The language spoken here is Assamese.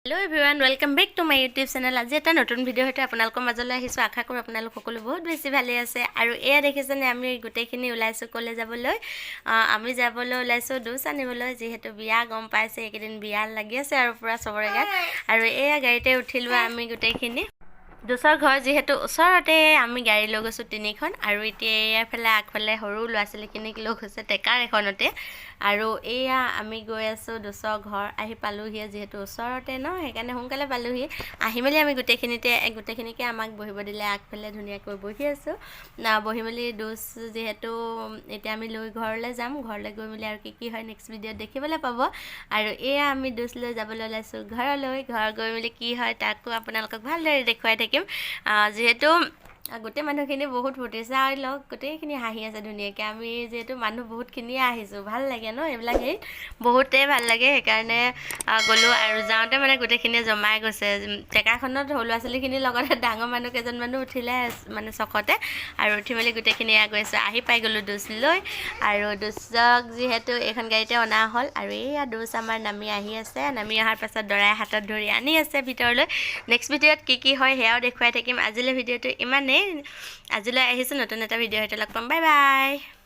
Hello everyone welcome back to my YouTube channel. आज এটা নতুন ভিডিও হতে আপোনালোকৰ মাজলৈ আহিছো। আশা কৰো আপোনালোক সকলো বহুত বেছি ভালে আছে আৰু এয়া দেখিছেনে আমি গোটেইখিনি ওলাইছো কলে যাবলৈ। আমি যাবলৈ ওলাইছো দুচ আনিবলৈ যেহেতু বিয়া গম পাইছে এইকেদিন বিয়া লাগি আছে আৰু পুৰা সবৰে গাত আৰু এয়া গাড়ীতে উঠিলো আমি গোটেইখিনি। দুচৰ ঘৰ যেহেতু ওচৰতে আমি গাড়ী লৈ গৈছো তিনিখন আৰু এতিয়া এফালে আগফালে সৰু ল'ৰা ছোৱালীখিনিক লৈ গৈছে টেকাৰ এখনতে আৰু এয়া আমি গৈ আছো দুচৰ ঘৰ আহি পালোহি যেহেতু ওচৰতে ন সেইকাৰণে সোনকালে পালোহি আহি মেলি আমি গোটেইখিনিকে আমাক বহিব দিলে আগফালে ধুনীয়াকৈ বহি আছো বহি মেলি দুচ যেহেতু এতিয়া আমি লৈ ঘৰলৈ যাম ঘৰলৈ গৈ মেলি আৰু কি হয় নেক্সট ভিডিঅ'ত দেখিবলৈ পাব আৰু এয়া আমি দুচ লৈ যাবলৈ ওলাইছো ঘৰলৈ ঘৰ গৈ মেলি কি হয় তাকো আপোনালোকক ভালদৰে দেখুৱাই থাকিম যেহেতু গোটেই মানুহখিনি বহুত ফূৰ্তিছে আৰু লগ গোটেইখিনি হাঁহি আছে ধুনীয়াকৈ আমি যেহেতু মানুহ বহুতখিনিয়ে আহিছোঁ ভাল লাগে ন এইবিলাক হেৰি বহুতেই ভাল লাগে সেইকাৰণে গ'লোঁ আৰু যাওঁতে মানে গোটেইখিনিয়ে জমাই গৈছে টেকাখনত সৰু ল'ৰা ছোৱালীখিনিৰ লগতে ডাঙৰ মানুহ কেইজনমানো উঠিলে মানে চখতে আৰু উঠি মেলি গোটেইখিনি গৈছোঁ আহি পাই গ'লোঁ দুচ লৈ আৰু দুচক যিহেতু এইখন গাড়ীতে অনা হ'ল আৰু এইয়া দুচ আমাৰ নামি আহি আছে নামি অহাৰ পাছত দৰাই হাতত ধৰি আনি আছে ভিতৰলৈ নেক্সট ভিডিঅ'ত কি হয় সেয়াও দেখুৱাই থাকিম আজিলৈ ভিডিঅ'টো ইমানেই আজিলৈ আহিছোঁ নতুন এটা ভিডিঅ' সৈতে লগ পাম বাই বাই।